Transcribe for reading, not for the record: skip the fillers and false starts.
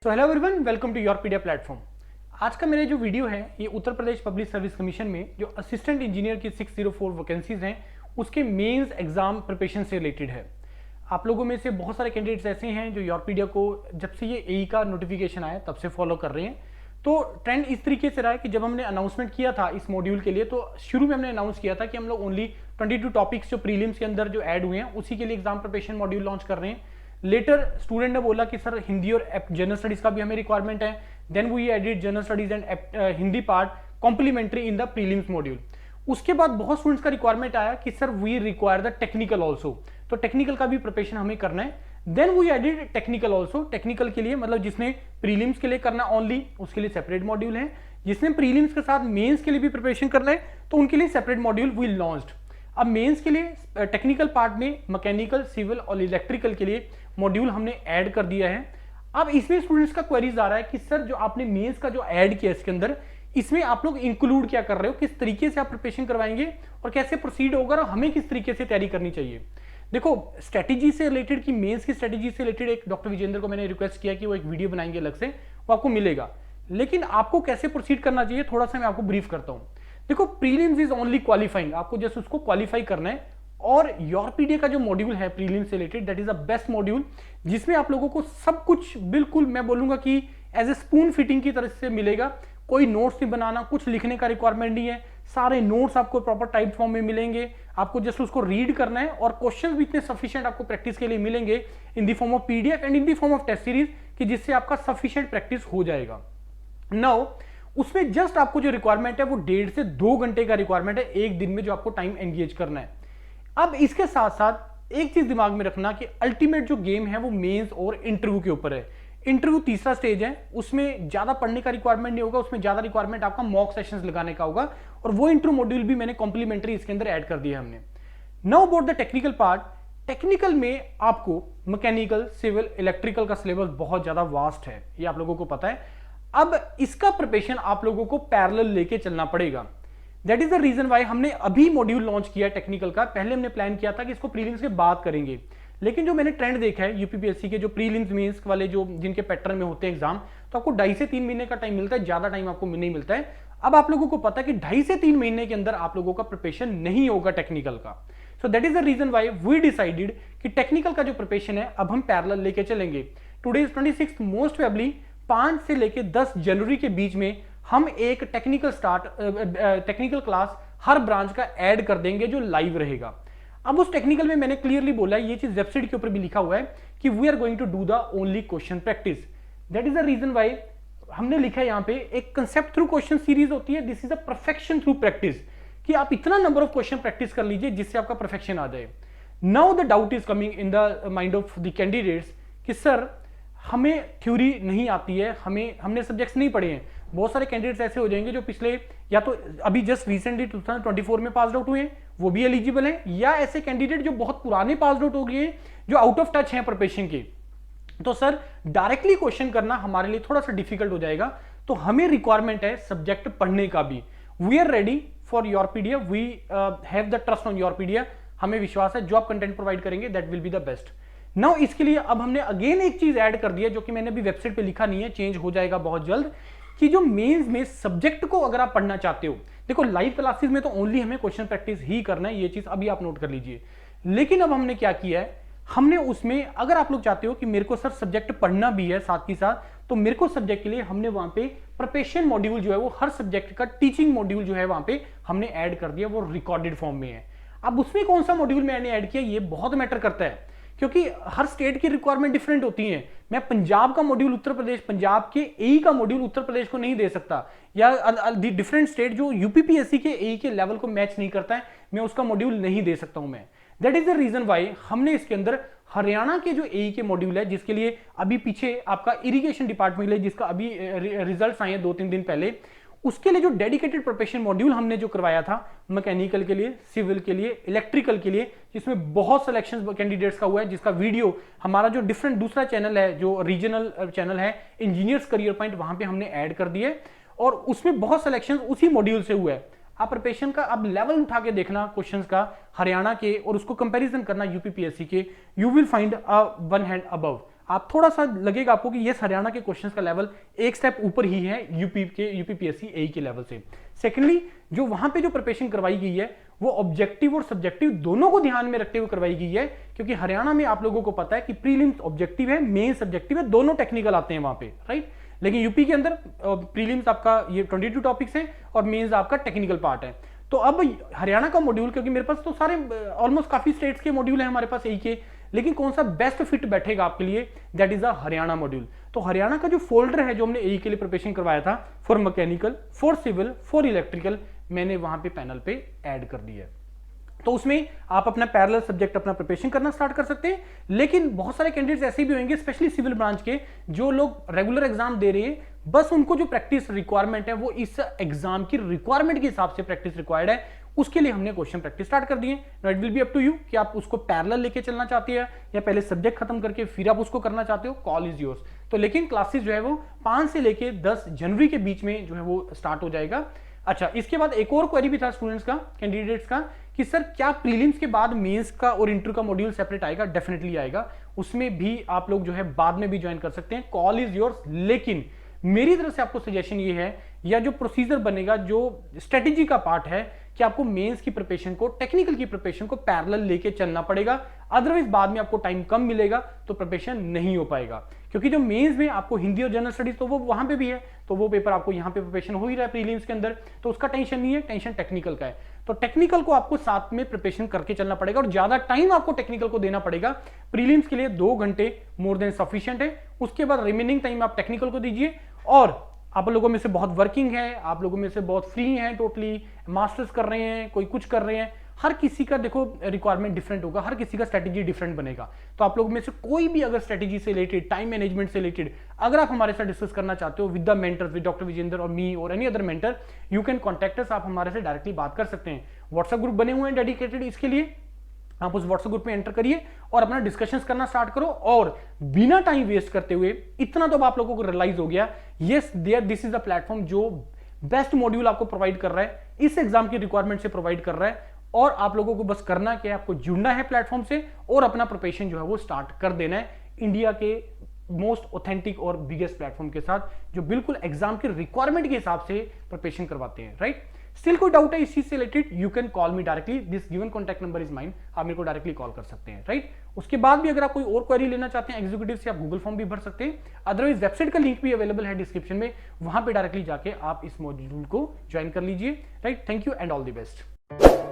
Hello everyone, welcome to Yourpedia platform. आज का मेरा जो वीडियो है ये Uttar Pradesh public service commission में जो असिस्टेंट इंजीनियर की 604 वैकेंसीज हैं उसके मेंस एग्जाम प्रिपरेशन से रिलेटेड है। आप लोगों में से बहुत सारे कैंडिडेट्स ऐसे हैं जो योरपीडिया को जब से ये एई का नोटिफिकेशन आया तब से फॉलो कर रहे हैं। तो ट्रेंड इस तरीके से रहा है कि जब हमने अनाउंसमेंट किया था इस मॉड्यूल के लिए तो शुरू में हमने अनाउंस किया था कि हम लोग ओनली 22 टॉपिक्स जो प्रीलिम्स के अंदर जो ऐड हुए हैं उसी के लिए एग्जाम प्रिपरेशन मॉड्यूल लॉन्च कर रहे हैं। लेटर स्टूडेंट ने बोला कि सर हिंदी और जनरल स्टडीज का भी हमें रिक्वायरमेंट है, then we added general studies and Hindi part complimentary in the prelims module. उसके बाद बहुत स्टूडेंट्स का रिक्वायरमेंट आया कि sir we require the technical also, तो टेक्निकल का भी प्रिपरेशन हमें करना है। Then we added technical also, technical के लिए मतलब जिसने प्रीलिम्स के लिए करना ओनली उसके लिए सेपरेट मॉड्यूल है, जिसने प्रीलिम्स के साथ मेंस के लिए भी प्रिपरेशन करना है तो उनके लिए सेपरेट मॉड्यूल वी लॉन्च्ड। अब मेंस के लिए टेक्निकल पार्ट में मैकेनिकल, सिविल और इलेक्ट्रिकल के लिए मॉड्यूल हमने ऐड कर दिया है। अब इसमें स्टूडेंट्स का क्वेरीज आ रहा है कि सर जो आपने मेंस का जो ऐड किया इसके अंदर, इसमें आप लोग इंक्लूड क्या कर रहे हो, किस तरीके से आप प्रिपरेशन करवाएंगे और कैसे प्रोसीड होगा और हमें किस तरीके से तैयारी करनी चाहिए। देखो स्ट्रेटेजी से रिलेटेड कि मेंस की स्ट्रेटेजी से रिलेटेड एक डॉक्टर विजेंद्र को मैंने रिक्वेस्ट किया कि वो एक वीडियो बनाएंगे अलग से, वो आपको मिलेगा। लेकिन आपको कैसे प्रोसीड करना चाहिए थोड़ा सा मैं आपको ब्रीफ करता हूं। देखो प्रीलिम्स इज ओनली क्वालिफाइंग, आपको जस्ट उसको क्वालिफाई करना है और योरपीडिया का जो मॉड्यूल है प्रीलिम्स से related that is the best module, जिसमें आप लोगों को सब कुछ बिल्कुल मैं बोलूंगा कि एज ए स्पून फिटिंग की तरह से मिलेगा। कोई नोट्स नहीं बनाना, कुछ लिखने का रिक्वायरमेंट नहीं है, सारे नोट्स आपको प्रॉपर टाइप फॉर्म में मिलेंगे, आपको जस्ट उसको रीड करना है और क्वेश्चंस भी इतने सफिशिएंट आपको प्रैक्टिस के लिए मिलेंगे in the form of PDF and in the form of test series कि जिससे आपका सफिशिएंट प्रैक्टिस हो जाएगा। नाउ उसमें जस्ट आपको जो रिक्वायरमेंट है वो 1.5 से 2 घंटे का रिक्वायरमेंट है एक दिन में जो आपको टाइम एंगेज करना है। अब इसके साथ साथ एक चीज दिमाग में रखना कि अल्टीमेट जो गेम है वो मेंस और इंटरव्यू के ऊपर है। इंटरव्यू तीसरा स्टेज है, उसमें ज्यादा पढ़ने का रिक्वायरमेंट नहीं होगा, उसमें ज्यादा रिक्वायरमेंट आपका मॉक सेशंस लगाने का होगा और वो इंटरव्यू मॉड्यूल भी मैंने कॉम्प्लीमेंट्री इसके अंदर ऐड कर दिया हमने। Now about the technical part, technical में आपको मैकेनिकल, सिविल, इलेक्ट्रिकल का सिलेबस बहुत ज्यादा वास्ट है, ये आप लोगों को पता है। अब इसका प्रिपरेशन आप लोगों को पैरेलल लेके चलना पड़ेगा। That is the reason why हमने अभी मॉड्यूल लॉन्च किया है टेक्निकल का। पहले हमने प्लान किया था कि इसको प्रीलिम्स के बाद करेंगे, लेकिन जो मैंने ट्रेंड देखा है यूपीपीएससी के जो प्रीलिम्स मेंस वाले जो जिनके पैटर्न में होते हैं एग्जाम, तो आपको 2.5 से 3 महीने का टाइम मिलता है, ज्यादा टाइम आपको नहीं मिलता है। अब आप लोगों को पता है कि 2.5 से 3 महीने के अंदर आप लोगों का प्रिपरेशन नहीं होगा टेक्निकल का। So that is the reason why we decided कि टेक्निकल का जो प्रिपरेशन है अब हम पैरेलल लेके चलेंगे। टुडे इज 26, मोस्ट प्रोबेबली 5 से लेके 10 जनवरी के बीच में हम एक टेक्निकल क्लास हर ब्रांच का ऐड कर देंगे जो लाइव रहेगा। अब उस टेक्निकल में मैंने क्लियरली बोला है, ये चीज वेबसाइट के ऊपर भी लिखा हुआ है कि we are going to do the only question practice. That is the reason why हमने लिखा है यहाँ पे एक कंसेप्ट थ्रू क्वेश्चन सीरीज होती है, this is a perfection through practice, कि आप इतना नंबर ऑफ क्वेश्चन प्रैक्टिस कर लीजिए जिससे आपका परफेक्शन आ जाए। Now the doubt is coming in the mind of the candidates कि सर हमें थ्योरी नहीं आती है, हमने सब्जेक्ट्स नहीं पढ़े हैं। बहुत सारे कैंडिडेट्स ऐसे हो जाएंगे जो पिछले या तो अभी जस्ट रिसेंटली 2024 में पास आउट हुए हैं, वो भी एलिजिबल हैं, या ऐसे कैंडिडेट जो बहुत पुराने पास आउट हो गए हैं जो आउट ऑफ टच हैं प्रिपरेशन के। तो सर डायरेक्टली क्वेश्चन करना हमारे लिए थोड़ा सा डिफिकल्ट हो जाएगा, तो हमें रिक्वायरमेंट है सब्जेक्ट पढ़ने का भी। We are ready for Yourpedia, we have the trust on Yourpedia, हमें विश्वास है जो आप कंटेंट प्रोवाइड करेंगे that will be the best. Now इसके लिए अब हमने अगेन एक चीज ऐड कर दी है जो कि मैंने अभी वेबसाइट पे लिखा नहीं है, चेंज हो जाएगा बहुत जल्द, कि जो मेंस में सब्जेक्ट को अगर आप पढ़ना चाहते हो, देखो लाइव क्लासेस में तो ओनली हमें क्वेश्चन प्रैक्टिस ही करना है, ये चीज अभी आप नोट कर लीजिए। लेकिन अब हमने क्या किया है, हमने उसमें अगर आप लोग चाहते हो कि मेरे को सर सब्जेक्ट पढ़ना भी है साथ ही साथ, तो मेरे को सब्जेक्ट के लिए हमने वहां पे प्रिपरेशन मॉड्यूल जो है वो हर सब्जेक्ट का टीचिंग मॉड्यूल जो है वहां पे हमने ऐड कर दिया, वो रिकॉर्डेड फॉर्म में है। अब उसमें कौन सा मॉड्यूल मैंने ऐड किया ये बहुत मैटर करता है, क्योंकि हर स्टेट की रिक्वायरमेंट डिफरेंट होती है। मैं पंजाब का मॉड्यूल उत्तर प्रदेश, पंजाब के एई का मॉड्यूल उत्तर प्रदेश को नहीं दे सकता, या डिफरेंट स्टेट जो यूपीपीएससी के एई के लेवल को मैच नहीं करता है, मैं उसका मॉड्यूल नहीं दे सकता हूं मैं। That is the reason why हमने इसके अंदर हरियाणा के जो एई के मॉड्यूल है, जिसके लिए अभी पीछे आपका इरिगेशन डिपार्टमेंट है जिसका अभी रिजल्ट आए हैं 2-3 दिन पहले, उसके लिए जो डेडिकेटेड प्रिपरेशन मॉड्यूल हमने जो करवाया था मैकेनिकल के लिए, सिविल के लिए, इलेक्ट्रिकल के लिए, जिसमें बहुत सिलेक्शन कैंडिडेट्स का हुआ है, जिसका वीडियो हमारा जो डिफरेंट दूसरा चैनल है जो रीजनल चैनल है इंजीनियर्स करियर पॉइंट, वहां पे हमने ऐड कर दिए और उसमें बहुत सिलेक्शन उसी मॉड्यूल से हुआ है। आप प्रिपरेशन का अब लेवल उठा के देखना क्वेश्चंस का हरियाणा के और उसको कंपैरिजन करना यूपीपीएससी के, you will find a one hand above. आप थोड़ा सा लगेगा आपको कि यस हरियाणा के क्वेश्चंस का लेवल एक स्टेप ऊपर ही है यूपीपीएससी एई के लेवल से। सेकेंडली, जो वहां पे जो प्रिपरेशन करवाई गई है वो ऑब्जेक्टिव और सब्जेक्टिव दोनों को ध्यान में रखते हुए करवाई गई है, क्योंकि हरियाणा में आप लोगों को पता है कि प्रीलिम्स ऑब्जेक्टिव है, मेन सब्जेक्टिव है, दोनों टेक्निकल आते हैं वहां पे, राइट। लेकिन यूपी के अंदर प्रीलिम्स आपका ये 22 टॉपिक्स हैं और मेंस आपका टेक्निकल पार्ट है। तो अब हरियाणा का मॉड्यूल, क्योंकि मेरे पास तो सारे ऑलमोस्ट काफी स्टेट्स के मॉड्यूल है हमारे पास एई के, लेकिन कौन सा बेस्ट फिट बैठेगा आपके लिए, that is a Haryana module. तो हरियाणा का जो फोल्डर है जो हमने एई के लिए प्रिपरेशन करवाया था for mechanical, for civil, for electrical, मैंने वहां पे पैनल पे ऐड कर दिया है। तो उसमें आप अपना पैरेलल सब्जेक्ट अपना प्रिपरेशन करना स्टार्ट कर सकते हैं। लेकिन बहुत सारे कैंडिडेट्स ऐसे भी होंगे, स्पेशली सिविल ब्रांच के, जो लोग रेगुलर एग्जाम दे रहे हैं, बस उनको जो प्रैक्टिस रिक्वायरमेंट है वो इस एग्जाम की रिक्वायरमेंट के हिसाब से प्रैक्टिस रिक्वायर्ड है, उसके लिए हमने क्वेश्चन प्रैक्टिस स्टार्ट कर दिए। It will be up to you कि आप उसको पैरेलल लेके चलना चाहते हैं या पहले सब्जेक्ट खत्म करके फिर आप उसको करना चाहते हो, कॉल इज योर्स। तो लेकिन क्लासेस जो है वो 5 से लेके 10 जनवरी के बीच में जो है वो स्टार्ट हो जाएगा। अच्छा, इसके बाद एक और क्वेरी भी था स्टूडेंट्स का, कैंडिडेट्स का, कि सर क्या प्रीलिम्स के बाद मेंस का और इंटर का मॉड्यूल सेपरेट आएगा? डेफिनेटली आएगा, उसमें भी आप लोग जो है बाद में भी ज्वाइन कर सकते हैं, कॉल इज योर्स। लेकिन मेरी तरफ से आपको सजेशन ये है, या जो प्रोसीजर बनेगा, जो स्ट्रेटेजी का पार्ट है, कि आपको मेंस की प्रिपरेशन को, टेक्निकल की प्रिपरेशन को पैरेलल लेके चलना पड़ेगा, अदरवाइज बाद में आपको टाइम कम मिलेगा तो प्रिपरेशन नहीं हो पाएगा। क्योंकि जो मेंस में आपको हिंदी और जनरल स्टडीज तो वो वहां पे भी है, तो वो पेपर आपको यहाँ पे प्रिपरेशन हो ही रहा है प्रीलिम्स के अंदर, तो उसका टेंशन नहीं है, टेंशन टेक्निकल का है। तो टेक्निकल को आपको साथ में प्रिपरेशन करके चलना पड़ेगा और ज्यादा टाइम आपको टेक्निकल को देना पड़ेगा। प्रीलिम्स के लिए 2 घंटे मोर देन सफिशिएंट है, उसके बाद रिमेनिंग टाइम आप टेक्निकल को दीजिए। और आप लोगों में से बहुत वर्किंग है, आप लोगों में से बहुत फ्री हैं, टोटली मास्टर्स कर रहे हैं, कोई कुछ कर रहे हैं, हर किसी का देखो रिक्वायरमेंट डिफरेंट होगा, हर किसी का स्ट्रेटेजी डिफरेंट बनेगा। तो आप लोगों में से कोई भी अगर स्ट्रेटेजी से रिलेटेड, टाइम मैनेजमेंट से रिलेटेड अगर आप हमारे साथ डिस्कस करना चाहते हो with the mentor, with doctor Vijendra और मी और any other mentor, you can contact us. आप हमारे से डायरेक्टली बात कर सकते हैं। व्हाट्सएप ग्रुप बने हुए हैं डेडिकेटेड इसके लिए, आप उस व्हाट्सएप ग्रुप में एंटर करिए और अपना डिस्कशंस करना स्टार्ट करो। और बिना टाइम वेस्ट करते हुए, इतना तो अब आप लोगों को रियलाइज हो गया, yes there this is the platform जो बेस्ट मॉड्यूल आपको प्रोवाइड कर रहा है, इस एग्जाम की रिक्वायरमेंट से प्रोवाइड कर रहा है। और आप लोगों को बस करना क्या है, आपको जुड़ना है प्लेटफॉर्म से और अपना प्रिपरेशन जो है वो स्टार्ट कर देना है इंडिया के मोस्ट ऑथेंटिक और बिगेस्ट प्लेटफॉर्म के साथ, जो बिल्कुल एग्जाम के रिक्वायरमेंट के हिसाब से प्रिपरेशन करवाते हैं, राइट। स्टिल कोई डाउट है इस चीज से related, you can call me directly, this given contact number is mine, आप मेरे को डायरेक्टली कॉल कर सकते हैं, राइट। उसके बाद भी अगर आप कोई और क्वेरी लेना चाहते हैं एग्जीक्यूटिव से, आप गूगल फॉर्म भी भर सकते हैं, अदरवाइज वेबसाइट का लिंक भी अवेलेबल है डिस्क्रिप्शन में, वहां पे डायरेक्टली जाके आप इस मॉड्यूल को ज्वाइन कर लीजिए, right. Thank you and all the best.